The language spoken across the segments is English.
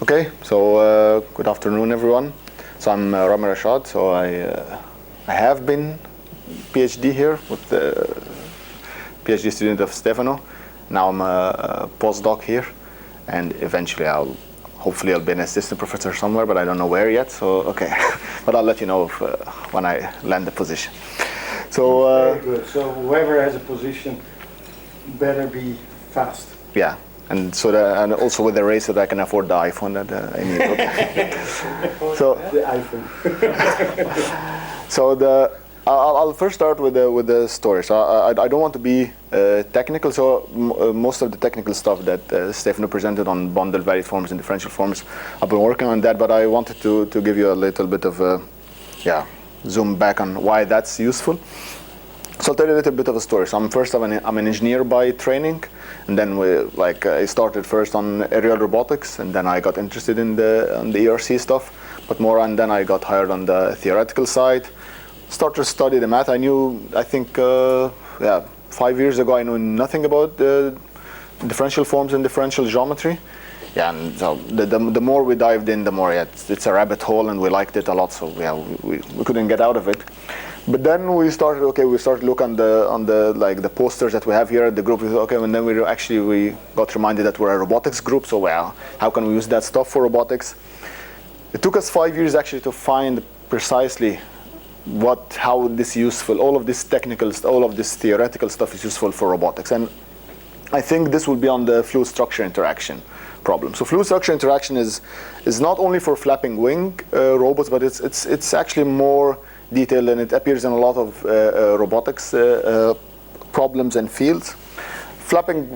Okay, so good afternoon, everyone. So I'm Ramy Rashad. So I have been PhD here with the PhD student of Stefano. Now I'm a postdoc here, and eventually hopefully I'll be an assistant professor somewhere, but I don't know where yet. So okay, but I'll let you know if, when I land the position. So very good. So whoever has a position better be fast. Yeah. And so, and also with the race that I can afford the iPhone that I need. Okay. So the iPhone. So I'll first start with the story. So I don't want to be technical. So most of the technical stuff that Stefano presented on bundle varied forms and differential forms, I've been working on that. But I wanted to give you a little bit of a zoom back on why that's useful. So I'll tell you a little bit of a story. So I'm an engineer by training, and then I started first on aerial robotics, and then I got interested in the ERC stuff, but more, and then I got hired on the theoretical side. Started to study the math. I think 5 years ago I knew nothing about the differential forms and differential geometry. Yeah, and so the more we dived in, the more it's a rabbit hole, and we liked it a lot. So we couldn't get out of it. But then we started look on the posters that we have here at the group. And then we got reminded that we're a robotics group. So how can we use that stuff for robotics? It took us 5 years actually to find precisely how this useful. All of this technical, all of this theoretical stuff is useful for robotics. And I think this will be on the fluid structure interaction problem. So fluid structure interaction is not only for flapping wing robots, but it's actually more detailed, and it appears in a lot of robotics problems and fields. Flapping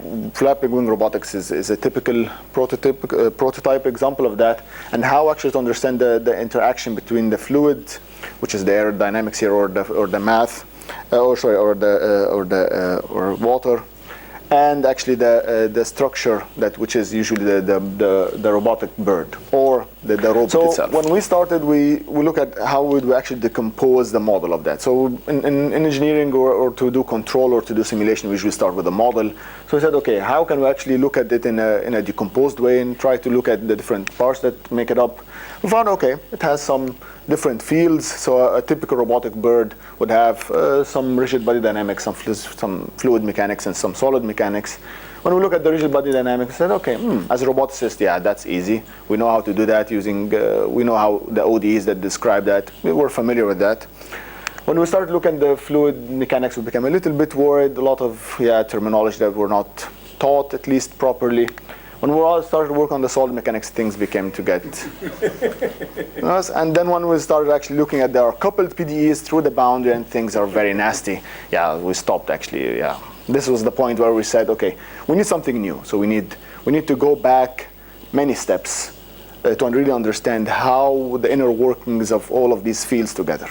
wing robotics is a typical prototype example of that, and how actually to understand the interaction between the fluid, which is the aerodynamics here, or the math, or water, and actually the structure which is usually the robotic bird or the robot itself. So when we started, we look at how would we actually decompose the model of that. So in engineering or to do control or to do simulation, we usually start with a model. So we said, okay, how can we actually look at it in a decomposed way and try to look at the different parts that make it up? We found, okay, it has some different fields. So a typical robotic bird would have some rigid body dynamics, some fluid mechanics, and some solid mechanics. When we look at the rigid body dynamics, we said, okay, as a roboticist, that's easy. We know how to do that using, we know how the ODEs that describe that. We were familiar with that. When we started looking at the fluid mechanics, we became a little bit worried. A lot of terminology that were not taught, at least properly. When we all started to work on the solid mechanics, things became to get and then when we started actually looking at our coupled PDEs through the boundary, and things are very nasty, we stopped actually. This was the point where we said, okay, we need something new. So we need to go back many steps to really understand how the inner workings of all of these fields together.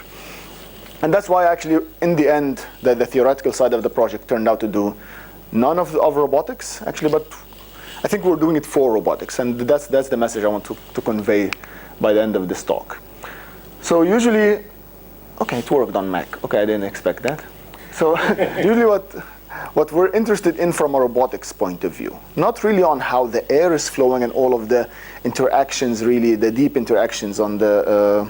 And that's why actually in the end the theoretical side of the project turned out to do none of robotics actually, but I think we're doing it for robotics, and that's the message I want to convey by the end of this talk. So usually, okay, it worked on Mac. Okay, I didn't expect that. So usually what we're interested in from a robotics point of view, not really on how the air is flowing and all of the interactions, really the deep interactions on the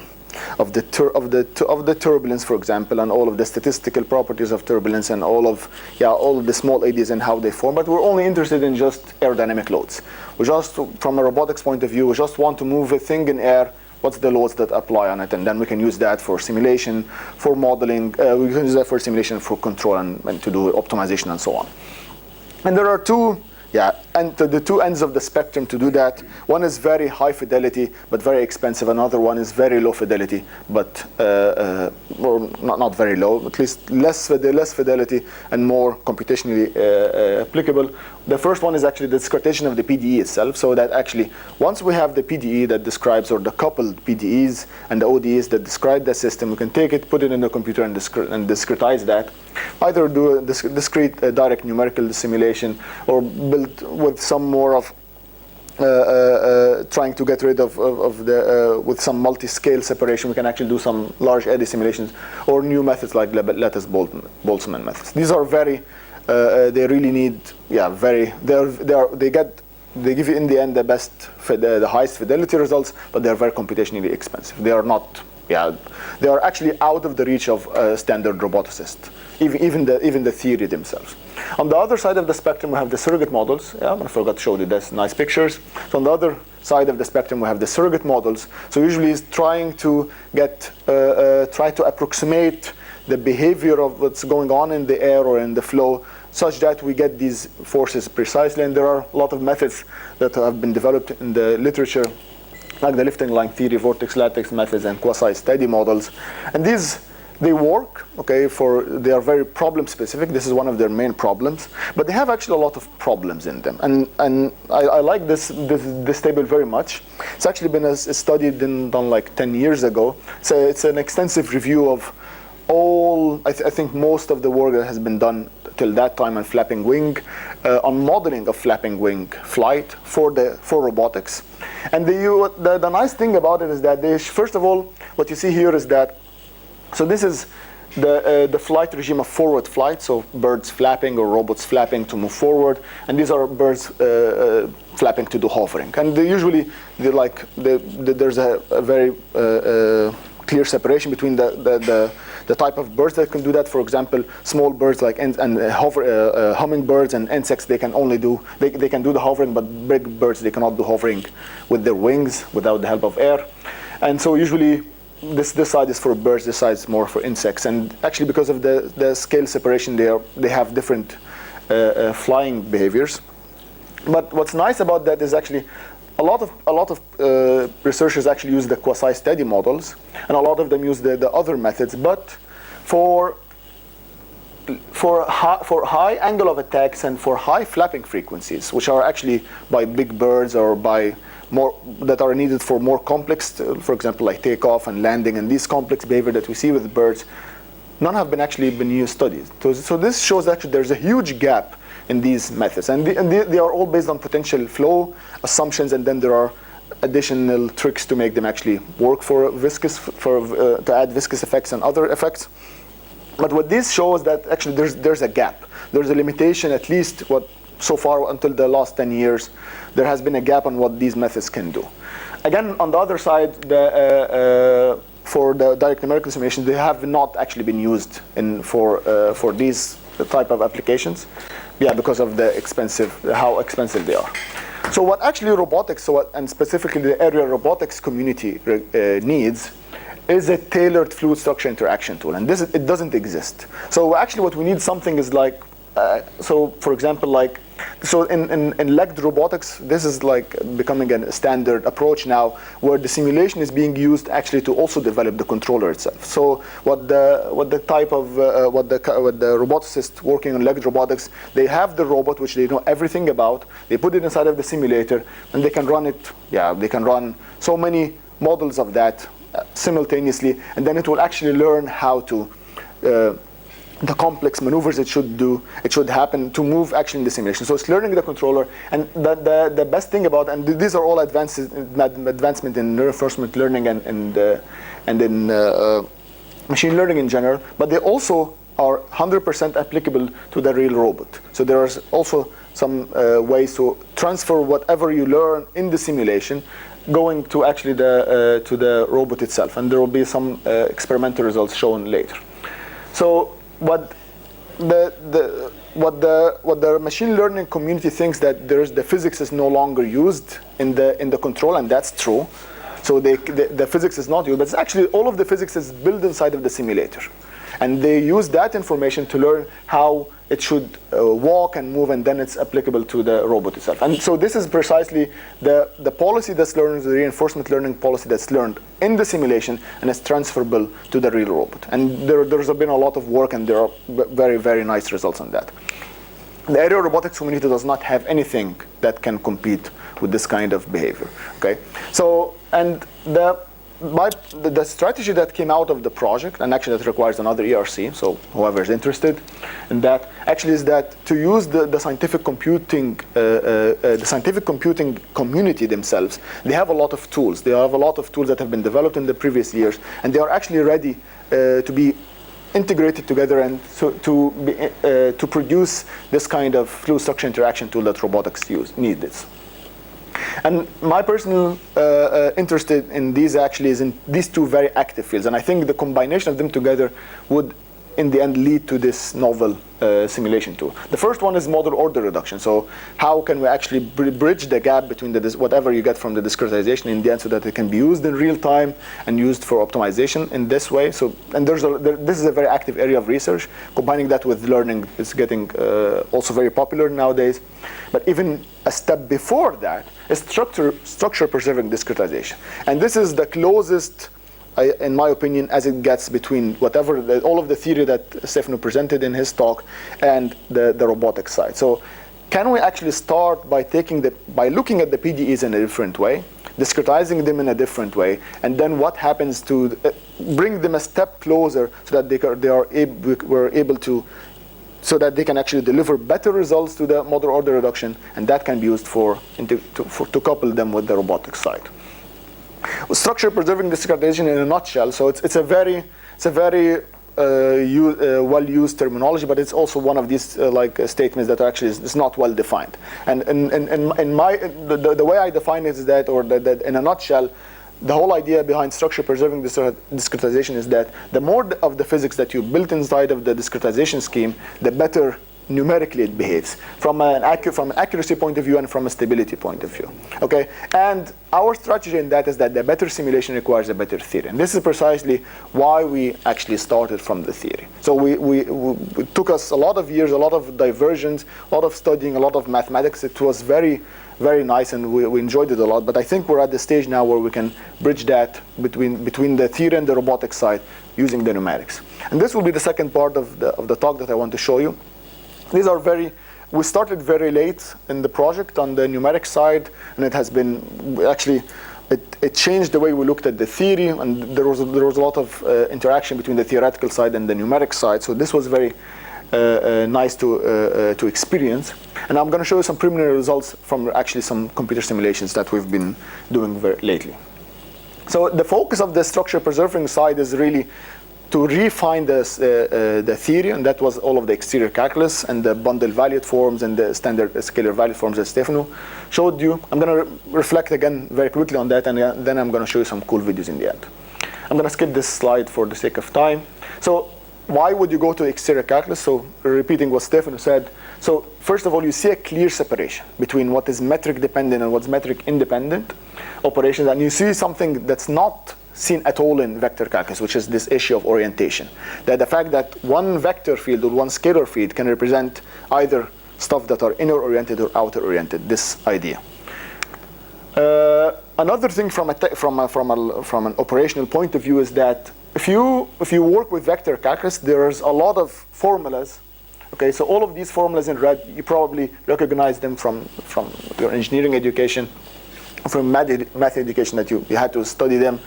of the turbulence, for example, and all of the statistical properties of turbulence, and all of the small eddies and how they form. But we're only interested in just aerodynamic loads. We just, from a robotics point of view, we just want to move a thing in air. What's the loads that apply on it, and then we can use that for simulation, for modeling. We can use that for simulation, for control, and to do optimization and so on. And there are the two ends of the spectrum to do that. One is very high fidelity but very expensive. Another one is very low fidelity, but or not very low, at least less fidelity and more computationally applicable. The first one is actually the discretization of the PDE itself, so that actually once we have the PDE that describes, or the coupled PDEs and the ODEs that describe the system, we can take it, put it in the computer, and discretize that. Either do a discrete direct numerical simulation, or build with some more of trying to get rid of the with some multi-scale separation. We can actually do some large eddy simulations, or new methods like lattice Boltzmann methods. These are very they really need they get They give you in the end the highest fidelity results, but they're very computationally expensive. They are not, they are actually out of the reach of a standard roboticist, even the theory themselves. On the other side of the spectrum, we have the surrogate models. I forgot to show you this nice pictures. So on the other side of the spectrum, we have the surrogate models. So usually it's trying to try to approximate the behavior of what's going on in the air or in the flow, such that we get these forces precisely. And there are a lot of methods that have been developed in the literature, like the lifting line theory, vortex lattice methods, and quasi-steady models. And these, they work, okay, they are very problem specific. This is one of their main problems, but they have actually a lot of problems in them. And I like this table very much. It's actually been studied and done like 10 years ago. So it's an extensive review of all, I think most of the work that has been done till that time on flapping wing, on modeling of flapping wing flight for robotics. And the nice thing about it is that first of all, what you see here is that, so this is the flight regime of forward flight, so birds flapping or robots flapping to move forward, and these are birds flapping to do hovering. And there's a very clear separation between the type of birds that can do that. For example, small birds like hummingbirds and insects, they can do the hovering, but big birds, they cannot do hovering with their wings without the help of air. And so usually this side is for birds, this side is more for insects. And actually, because of the scale separation, they have different flying behaviors. But what's nice about that is actually a lot of researchers actually use the quasi-steady models, and a lot of them use the other methods. But for high angle of attacks and for high flapping frequencies, which are actually by big birds or by more that are needed for more complex, for example, like takeoff and landing, and these complex behavior that we see with birds, none have actually been used studied. So this shows actually there's a huge gap in these methods, and they are all based on potential flow assumptions, and then there are additional tricks to make them actually work for to add viscous effects and other effects. But what this shows that actually there's a gap, there's a limitation, at least so far until the last 10 years, there has been a gap on what these methods can do. Again, on the other side, for the direct numerical simulation, they have not actually been used for these type of applications, because of how expensive they are. So what actually robotics, and specifically the aerial robotics community needs, is a tailored fluid structure interaction tool, and it doesn't exist. So actually, what we need something is like, for example, in legged robotics, this is like becoming a standard approach now, where the simulation is being used actually to also develop the controller itself. So what the roboticist working on legged robotics, they have the robot which they know everything about. They put it inside of the simulator, and they can run it. They can run so many models of that simultaneously, and then it will actually learn how to the complex maneuvers it should happen to move actually in the simulation. So it's learning the controller, and the best thing about, and these are all advancement in reinforcement learning and in machine learning in general, but they also are 100% applicable to the real robot. So there's also some ways to transfer whatever you learn in the simulation going to actually to the robot itself, and there will be some experimental results shown later. So what the machine learning community thinks that the physics is no longer used in the control, and that's true. So the physics is not used, but it's actually all of the physics is built inside of the simulator, and they use that information to learn how it should walk and move, and then it's applicable to the robot itself. And so this is precisely the policy that's learned, the reinforcement learning policy that's learned in the simulation, and is transferable to the real robot. And there's been a lot of work, and there are very, very nice results on that. The aerial robotics community does not have anything that can compete with this kind of behavior. Okay, so and the strategy that came out of the project, and actually that requires another ERC, so whoever is interested in that, actually is that to use the scientific computing community themselves, they have a lot of tools. They have a lot of tools that have been developed in the previous years, and they are actually ready to be integrated together and so to produce this kind of fluid structure interaction tool that robotics need this. And my personal interest in these actually is in these two very active fields. And I think the combination of them together would, in the end, lead to this novel simulation tool. The first one is model order reduction. So how can we actually bridge the gap between whatever you get from the discretization in the end so that it can be used in real time and used for optimization in this way. So, and this is a very active area of research. Combining that with learning is getting also very popular nowadays. But even a step before that is structure preserving discretization. And this is the closest, in my opinion, as it gets between all of the theory that Stefano presented in his talk and the robotics side. So can we actually start by looking at the PDEs in a different way, discretizing them in a different way, and then what happens to bring them a step closer so that we're able to, so that they can actually deliver better results to the model order reduction, and that can be used to couple them with the robotics side. Structure preserving discretization in a nutshell. So it's a very well-used terminology, but it's also one of these statements that actually is not well defined. And the way I define it is that, in a nutshell, the whole idea behind structure preserving discretization is that the more of the physics that you built inside of the discretization scheme, the better numerically it behaves from an accuracy point of view and from a stability point of view. Okay, and our strategy in that is that the better simulation requires a better theory, and this is precisely why we actually started from the theory. So it took us a lot of years, a lot of diversions, a lot of studying, a lot of mathematics. It was very, very nice, and we enjoyed it a lot. But I think we're at the stage now where we can bridge that between the theory and the robotics side using the numerics. And this will be the second part of the talk that I want to show you. These are we started very late in the project on the numeric side, and it has been actually, it changed the way we looked at the theory, and there was a lot of interaction between the theoretical side and the numeric side. So this was very nice to experience. And I'm going to show you some preliminary results from actually some computer simulations that we've been doing very lately. So the focus of the structure preserving side is really to refine the theory, and that was all of the exterior calculus and the bundle valued forms and the standard scalar valued forms that Stefano showed you. I'm going to reflect again very quickly on that, and then I'm going to show you some cool videos in the end. I'm going to skip this slide for the sake of time. So why would you go to exterior calculus? So repeating what Stefano said. So first of all, you see a clear separation between what is metric dependent and what's metric independent operations, and you see something that's not seen at all in vector calculus, which is this issue of orientation. That the fact that one vector field or one scalar field can represent either stuff that are inner oriented or outer oriented, this idea. Another thing from an operational point of view is that if you work with vector calculus, there's a lot of formulas. Okay, so all of these formulas in red, you probably recognize them from your engineering education, from math education, that you had to study them,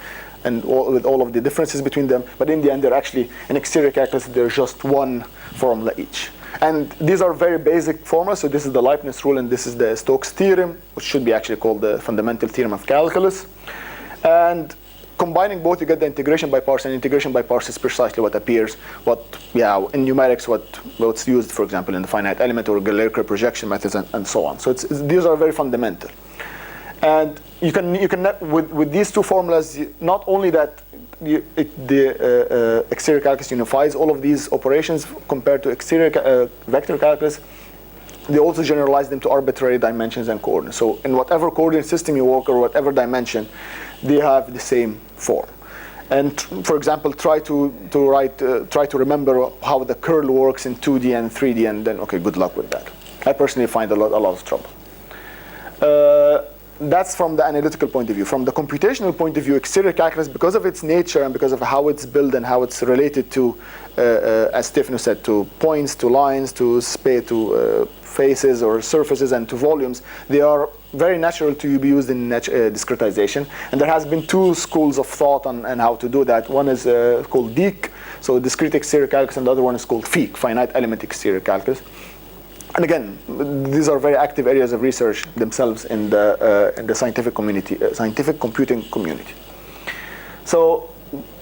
and with all of the differences between them. But in the end, they're actually, in exterior calculus, there's just one formula each. And these are very basic formulas. So this is the Leibniz rule, and this is the Stokes theorem, which should be actually called the fundamental theorem of calculus. And combining both, you get the integration by parts, and integration by parts is precisely what appears, in numerics, what's used, for example, in the finite element or Galerker projection methods, and so on. So these are very fundamental. And you can with these two formulas, not only that the exterior calculus unifies all of these operations compared to exterior vector calculus, they also generalize them to arbitrary dimensions and coordinates. So in whatever coordinate system you work or whatever dimension, they have the same form. And for example, try to remember how the curl works in 2D and 3D, and then okay, good luck with that. I personally find a lot of trouble. That's from the analytical point of view. From the computational point of view, exterior calculus, because of its nature and because of how it's built and how it's related to, as Stefano said, to points, to lines, to space, to faces or surfaces, and to volumes, they are very natural to be used in discretization. And there has been two schools of thought on how to do that. One is called DEEC, so discrete exterior calculus, and the other one is called FEEC, finite element exterior calculus. And again, these are very active areas of research themselves in the scientific community, scientific computing community. So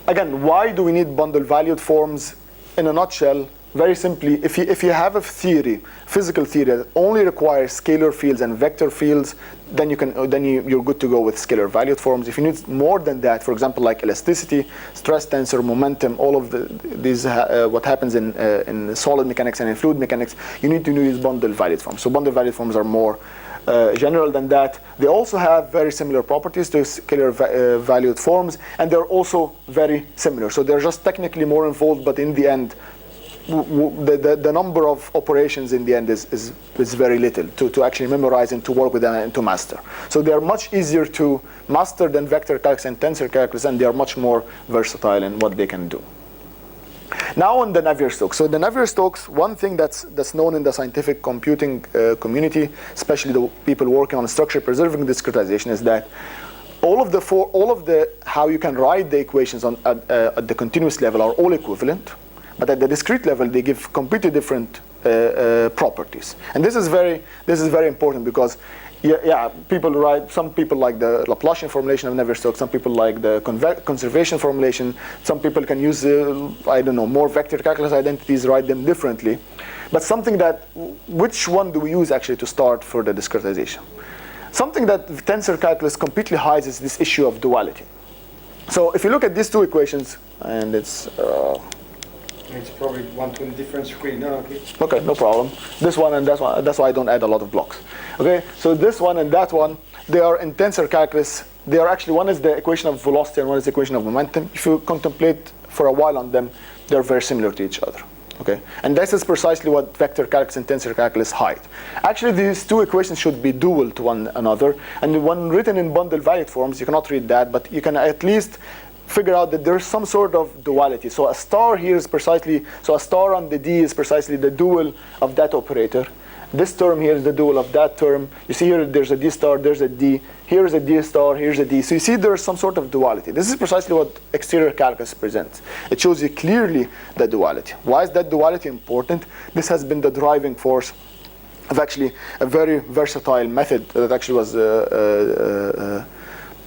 again, why do we need bundle valued forms? In a nutshell, very simply, if you have a theory, physical theory that only requires scalar fields and vector fields, then you're good to go with scalar valued forms. If you need more than that, for example, like elasticity, stress tensor, momentum, all of these what happens in solid mechanics and in fluid mechanics, you need to use bundle valued forms. So bundle valued forms are more general than that. They also have very similar properties to scalar valued forms, and they're also very similar. So they're just technically more involved, but in the end, the number of operations in the end is very little to actually memorize and to work with them and to master. So they are much easier to master than vector calculus and tensor calculus, and they are much more versatile in what they can do. Now on the Navier-Stokes. So the Navier-Stokes, one thing that's known in the scientific computing community, especially the people working on structure preserving discretization, is that all of the how you can write the equations at the continuous level are all equivalent. But at the discrete level, they give completely different properties, and this is very important because, people write. Some people like the Laplacian formulation of Navier-Stokes. Some people like the conservation formulation. Some people can use more vector calculus identities, write them differently. But which one do we use actually to start for the discretization? Something that tensor calculus completely hides is this issue of duality. So if you look at these two equations, and it's probably one to a different screen. No, okay. Okay, no problem. This one and that one. That's why I don't add a lot of blocks. Okay, so this one and that one, they are in tensor calculus. They are actually, one is the equation of velocity and one is the equation of momentum. If you contemplate for a while on them, they're very similar to each other. Okay, and this is precisely what vector calculus and tensor calculus hide. Actually, these two equations should be dual to one another, and when written in bundle valued forms, you cannot read that, but you can at least figure out that there's some sort of duality. So a star here is a star on the D is precisely the dual of that operator. This term here is the dual of that term. You see here there's a D star, there's a D. Here's a D star, here's a D. So you see there's some sort of duality. This is precisely what exterior calculus presents. It shows you clearly the duality. Why is that duality important? This has been the driving force of actually a very versatile method that actually was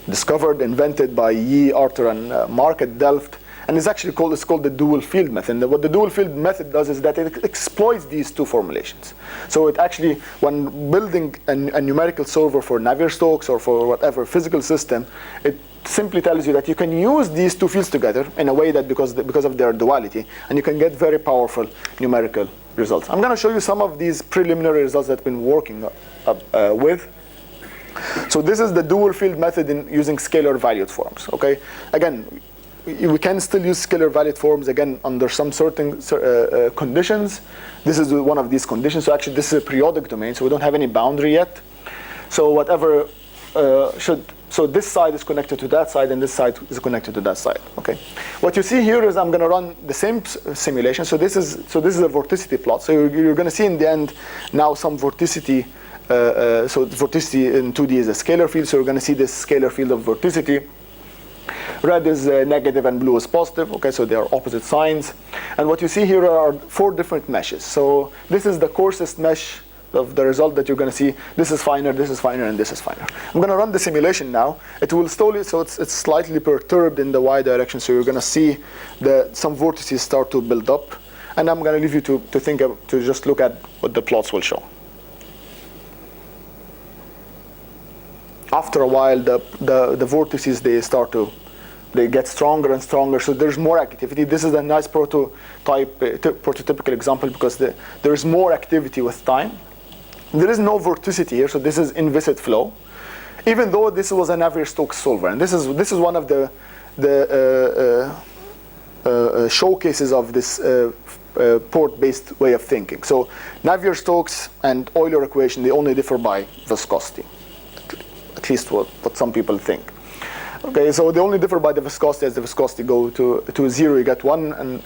discovered, invented by Yi, Arthur, and Mark at Delft, and it's called the dual field method. And what the dual field method does is that it exploits these two formulations. So it actually, when building a numerical solver for Navier-Stokes or for whatever physical system, it simply tells you that you can use these two fields together in a way that because of their duality, and you can get very powerful numerical results. I'm going to show you some of these preliminary results that I've been working with. So this is the dual field method in using scalar valued forms. Okay, again, we can still use scalar valued forms again under some certain conditions. This is one of these conditions. So actually, this is a periodic domain, so we don't have any boundary yet. So whatever so this side is connected to that side, and this side is connected to that side. Okay. What you see here is I'm going to run the same simulation. So this is a vorticity plot. So you're going to see in the end now some vorticity. So vorticity in 2D is a scalar field, so we're going to see this scalar field of vorticity. Red is negative and blue is positive. Okay, so they are opposite signs. And what you see here are 4 different meshes. So this is the coarsest mesh of the result that you're going to see. This is finer, and this is finer. I'm going to run the simulation now. It will slowly, so it's slightly perturbed in the y direction. So you're going to see some vortices start to build up. And I'm going to leave you to just look at what the plots will show. After a while, the vortices, they get stronger and stronger, so there's more activity. This is a nice prototypical example because there is more activity with time. There is no vorticity here, so this is inviscid flow. Even though this was a Navier-Stokes solver, and this is one of the showcases of this port-based way of thinking. So Navier-Stokes and Euler equation, they only differ by viscosity. At least what some people think. Okay, so they only differ by the viscosity. As the viscosity go to 0, you get one and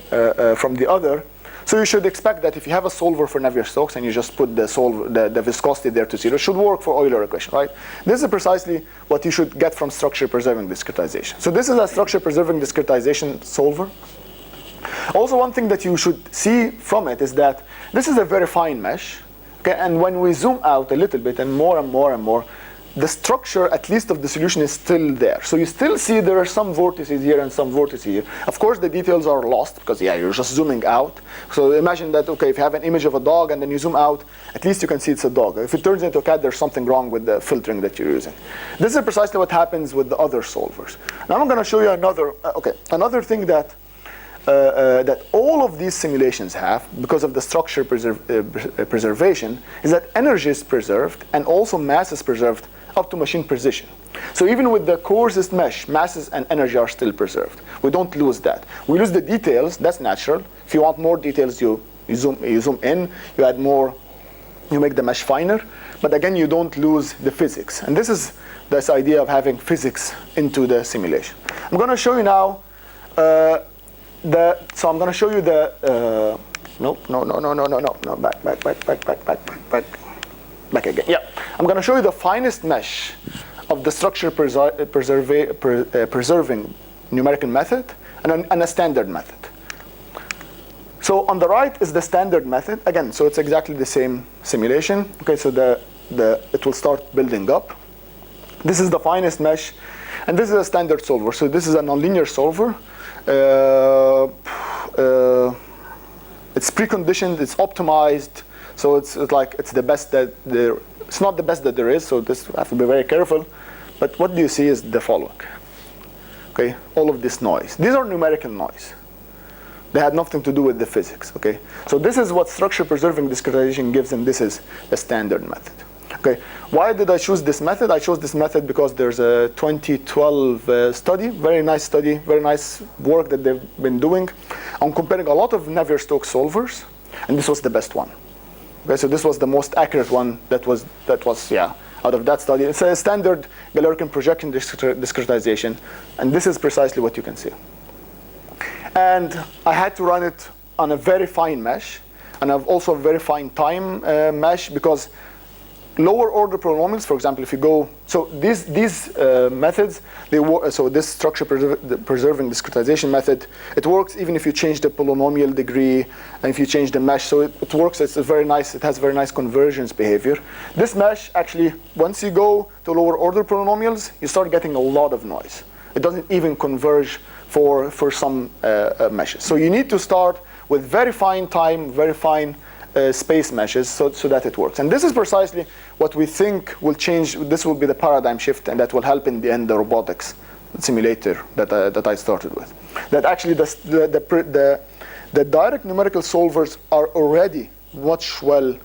from the other. So you should expect that if you have a solver for Navier-Stokes and you just put the viscosity there to 0, it should work for Euler equation, right? This is precisely what you should get from structure preserving discretization. So this is a structure preserving discretization solver. Also, one thing that you should see from it is that this is a very fine mesh. Okay, and when we zoom out a little bit and more and more and more, the structure, at least of the solution, is still there. So you still see there are some vortices here and some vortices here. Of course, the details are lost because, yeah, you're just zooming out. So imagine that, okay, if you have an image of a dog and then you zoom out, at least you can see it's a dog. If it turns into a cat, there's something wrong with the filtering that you're using. This is precisely what happens with the other solvers. Now I'm going to show you another thing that that all of these simulations have, because of the structure preservation, is that energy is preserved and also mass is preserved up to machine precision. So even with the coarsest mesh, masses and energy are still preserved. We don't lose that. We lose the details. That's natural. If you want more details, you zoom in, you add more, you make the mesh finer. But again, you don't lose the physics. And this is this idea of having physics into the simulation. I'm going to show you now. So I'm going to show you the back again. Yeah, I'm going to show you the finest mesh of the structure preserving numerical method and a standard method. So on the right is the standard method again. So it's exactly the same simulation. Okay, so it will start building up. This is the finest mesh, and this is a standard solver. So this is a nonlinear solver. It's preconditioned, it's optimized, so it's the best that there. It's not the best that there is, so this I have to be very careful. But what do you see is the following. Okay, all of this noise. These are numerical noise. They had nothing to do with the physics. Okay, so this is what structure preserving discretization gives, and this is the standard method. Okay, why did I choose this method? I chose this method because there's a 2012 study, very nice study, very nice work that they've been doing on comparing a lot of Navier-Stokes solvers, and this was the best one. Okay, so this was the most accurate one that was out of that study. It's a standard Galerkin projection discretization, and this is precisely what you can see. And I had to run it on a very fine mesh, and I've also a very fine time mesh, because lower order polynomials, for example, if you go, so these methods, so this structure preserving discretization method, it works even if you change the polynomial degree and if you change the mesh. So it works. It's a very nice. It has very nice convergence behavior. This mesh actually, once you go to lower order polynomials, you start getting a lot of noise. It doesn't even converge for some meshes. So you need to start with very fine time, very fine space meshes so that it works. And this is precisely what we think will change. This will be the paradigm shift, and that will help in the end the robotics simulator that I started with. That actually the direct numerical solvers are already much well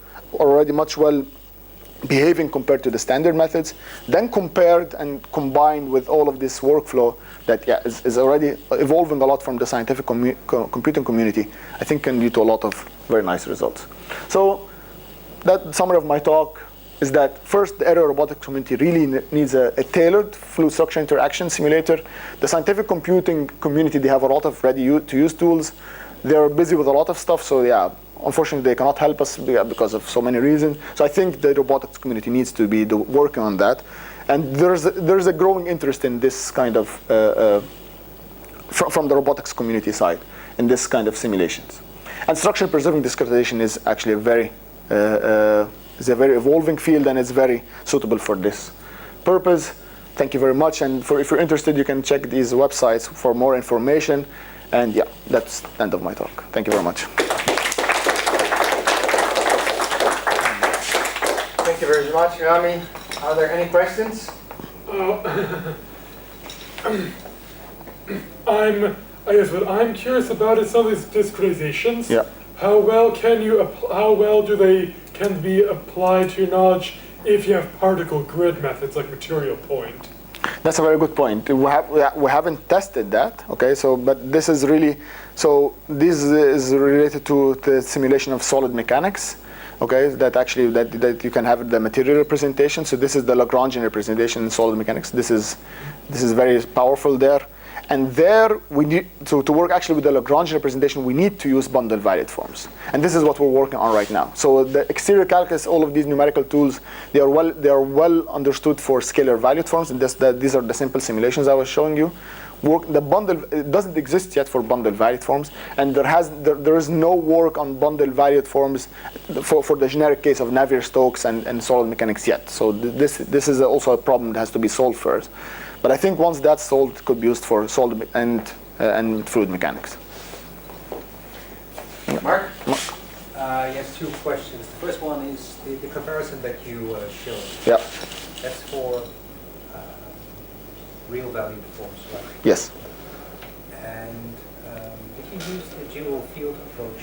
behaving compared to the standard methods, then compared and combined with all of this workflow that is already evolving a lot from the scientific computing community, I think can lead to a lot of very nice results. So that summary of my talk is that first, the aerial robotics community really needs a tailored fluid structure interaction simulator. The scientific computing community, they have a lot of ready-to-use tools. They're busy with a lot of stuff, so yeah, unfortunately they cannot help us because of so many reasons. So I think the robotics community needs to be working on that. And there's a growing interest in this kind of, from the robotics community side, in this kind of simulations. And structure preserving discretization is actually a very evolving field, and it's very suitable for this purpose. Thank you very much. And if you're interested, you can check these websites for more information. And yeah, that's the end of my talk. Thank you very much. Thank you very much, Ramy. Are there any questions? I guess what I'm curious about is some of these discretizations. Yeah. How well do they can be applied to your knowledge if you have particle grid methods like material point? That's a very good point. We haven't tested that. Okay, so but this is really this is related to the simulation of solid mechanics. Okay, that you can have the material representation. So this is the Lagrangian representation in solid mechanics. This is very powerful there. And there we need to work actually with the Lagrangian representation. We need to use bundle valued forms, and this is what we're working on right now. So the exterior calculus, all of these numerical tools, they are well understood for scalar valued forms, and these are the simple simulations I was showing you. the bundle, it doesn't exist yet for bundle valued forms, and there is no work on bundle valued forms for the generic case of Navier-Stokes and solid mechanics yet. So this is also a problem that has to be solved first. But I think once that's solved, it could be used for solid and fluid mechanics. Mark? Yes, two questions. The first one is the comparison that you showed. Yeah. That's for real valued forms, right? Yes. And did you use the dual field approach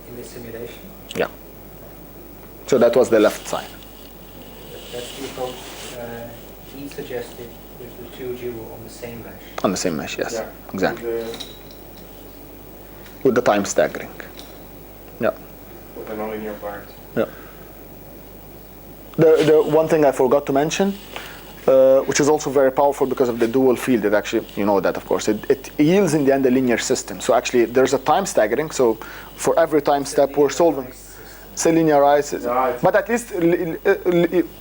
in this simulation? Yeah. So that was the left side. That's the approach he suggested with the two dual on the same mesh. On the same mesh, yes. Yeah. Exactly. With the time staggering. Yeah. With the nonlinear part. Yeah. The one thing I forgot to mention, which is also very powerful because of the dual field, it actually, you know that of course, it yields in the end a linear system. So actually there's a time staggering, so for every time step we're solving. It's a linearized, Right. but at least,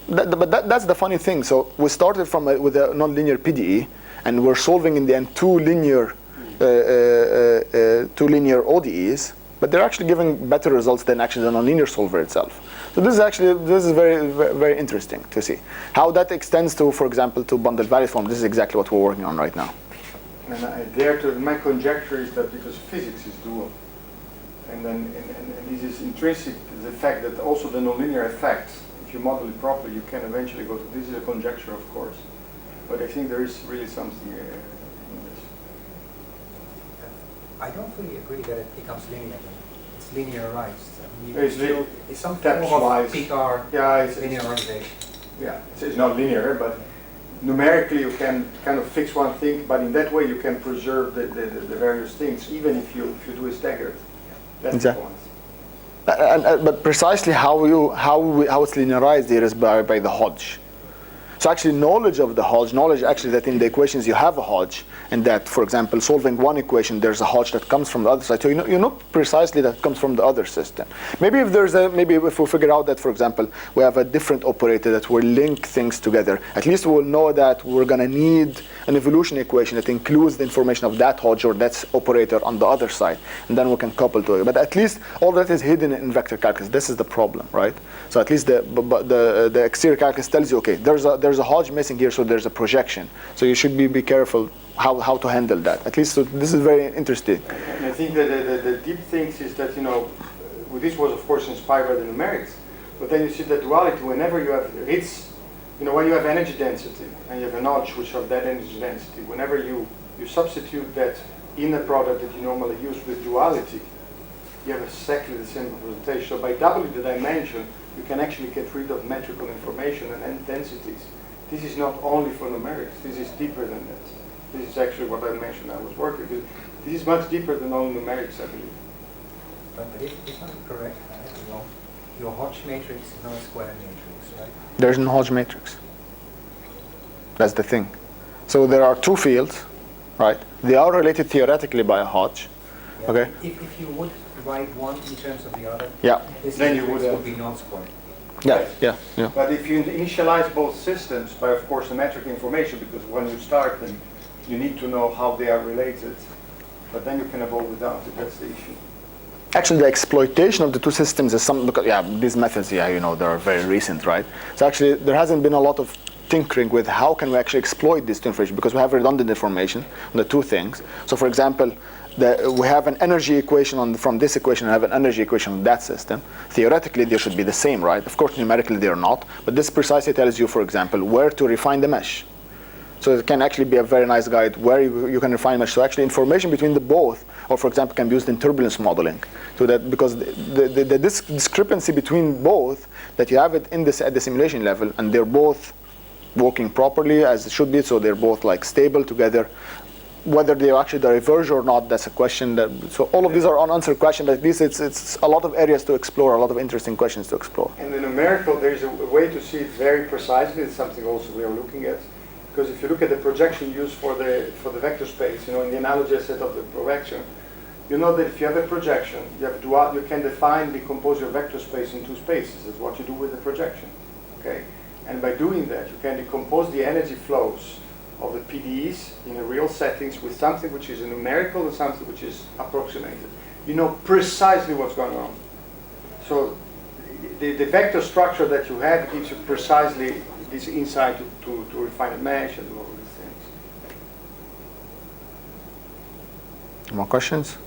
that's the funny thing. So we started with a nonlinear PDE, and we're solving in the end two linear ODEs, but they're actually giving better results than actually the nonlinear solver itself. So this is very, very interesting to see how that extends to, for example, to bundled value form. This is exactly what we're working on right now. And my conjecture is that because physics is dual, and this is intrinsic to the fact that also the nonlinear effects, if you model it properly, you can eventually go to, this is a conjecture of course, but I think there is really something in this. I don't really agree that it becomes linear. It's linearized. I mean, it's some form Steps-wise. of PCAR Yeah, it's linearization. yeah, it's not linear, but numerically you can kind of fix one thing, but in that way you can preserve the various things, even if you do a staggered. That's Exactly. the point. But precisely how it's linearized here is by the Hodge. So actually knowledge of the Hodge, knowledge actually that in the equations you have a Hodge, and that, for example, solving one equation, there's a Hodge that comes from the other side. So you know precisely that comes from the other system. Maybe if we figure out that, for example, we have a different operator that will link things together, at least we'll know that we're going to need an evolution equation that includes the information of that Hodge or that operator on the other side, and then we can couple to it. But at least all that is hidden in vector calculus. This is the problem, right? So at least the exterior calculus tells you, okay, there's a Hodge missing here, so there's a projection. So you should be careful how to handle that. At least, so this is very interesting. And I think that the deep things is that, this was of course inspired by the numerics, but then you see that duality whenever you have, when you have energy density and you have a notch which have that energy density, whenever you substitute that inner product that you normally use with duality, you have exactly the same representation. So by doubling the dimension, you can actually get rid of metrical information and densities. This is not only for numerics, this is deeper than that. This is actually what I mentioned I was working with. This is much deeper than only numerics, I believe. But if I'm correct, your Hodge matrix is not a square matrix, right? There's no Hodge matrix. That's the thing. So there are two fields, right? They are related theoretically by a Hodge. Yeah. Okay. If you would write one in terms of the other, Yeah. this Then you matrix would, would be non-square. Yeah. But if you initialize both systems by, of course, symmetric information, because when you start them, you need to know how they are related, but then you can evolve without it. That's the issue. Actually, the exploitation of the two systems is these methods, they are very recent, right? So actually, there hasn't been a lot of tinkering with how can we actually exploit this information, because we have redundant information on the two things. So for example, we have an energy equation from this equation, and have an energy equation on that system. Theoretically, they should be the same, right? Of course, numerically they are not, but this precisely tells you, for example, where to refine the mesh. So it can actually be a very nice guide where you can refine mesh. So actually information between the both, or for example, can be used in turbulence modeling. So that because the discrepancy between both, that you have it at the simulation level, and they're both working properly as it should be, so they're both like stable together. Whether they actually diverge or not, that's a question. So all of these are unanswered questions, but at least it's a lot of areas to explore, a lot of interesting questions to explore. In the numerical, there's a way to see it very precisely. It's something also we are looking at. Because if you look at the projection used for the vector space, in the analogy I said of the projection, you know that if you have a projection, you can decompose your vector space in two spaces. That's what you do with the projection. Okay? And by doing that, you can decompose the energy flows of the PDEs in a real settings with something which is a numerical and something which is approximated. You know precisely what's going on. So the vector structure that you have gives you precisely this insight to refine a mesh and do all these things. More questions?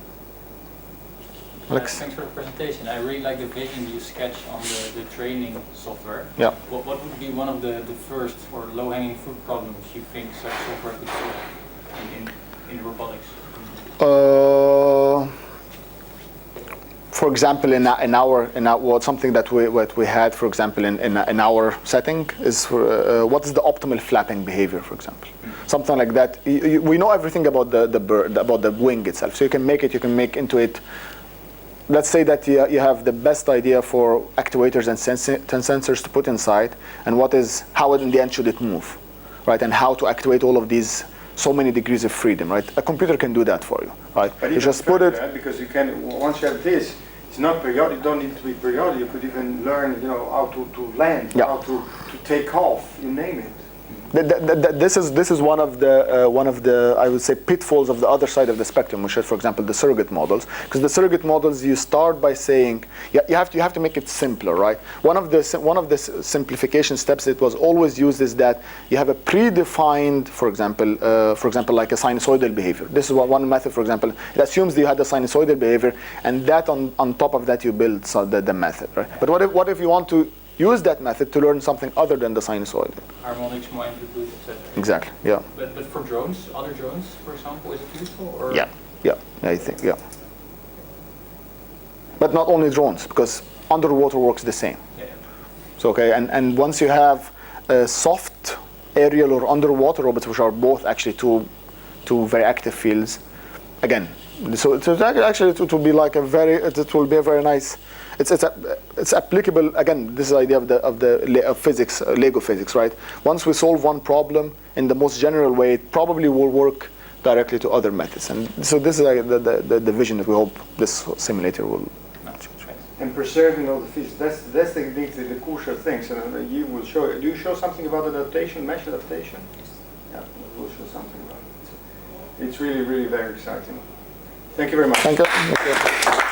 Alex? Thanks for the presentation. I really like the vision you sketch on the training software. Yeah. What would be one of the first or low-hanging fruit problems you think such software could solve in robotics? For example, in our something that we had, for example, in our setting is what is the optimal flapping behavior, for example, something like that. We know everything about the bird, about the wing itself, so you can make into it. Let's say that you have the best idea for actuators and sensors to put inside, and how in the end should it move, right? And how to actuate all of these, so many degrees of freedom, right? A computer can do that for you, right? But you just put it. Right? Because you can, once you have this, it's not periodic. You don't need it to be periodic. You could even learn, how to land, Yeah. how to take off. You name it. This is one of the I would say pitfalls of the other side of the spectrum, which is, for example, the surrogate models. Because the surrogate models, you start by saying you have to make it simpler, right? One of the simplification steps that was always used is that you have a predefined, for example, like a sinusoidal behavior. This is one method, for example. It assumes that you had a sinusoidal behavior, and that on top of that you build the method, right? But what if you want to use that method to learn something other than the sinusoidal? Harmonics, more amplitude, etc. Exactly. Yeah. But for drones, other drones, for example, is it useful? Or? Yeah, I think, yeah. But not only drones, because underwater works the same. Yeah. So, okay, and once you have soft aerial or underwater robots, which are both actually two very active fields, again, so actually it will be like it will be a very nice. It's applicable, again, this is the idea of physics, Lego physics, right? Once we solve one problem in the most general way, it probably will work directly to other methods. And so this is the vision that we hope this simulator will achieve. And preserving all the physics, that's the crucial things. And you will show. Do you show something about adaptation, mesh adaptation? Yes. Yeah, we'll show something about it. It's really, really very exciting. Thank you very much. Thank you.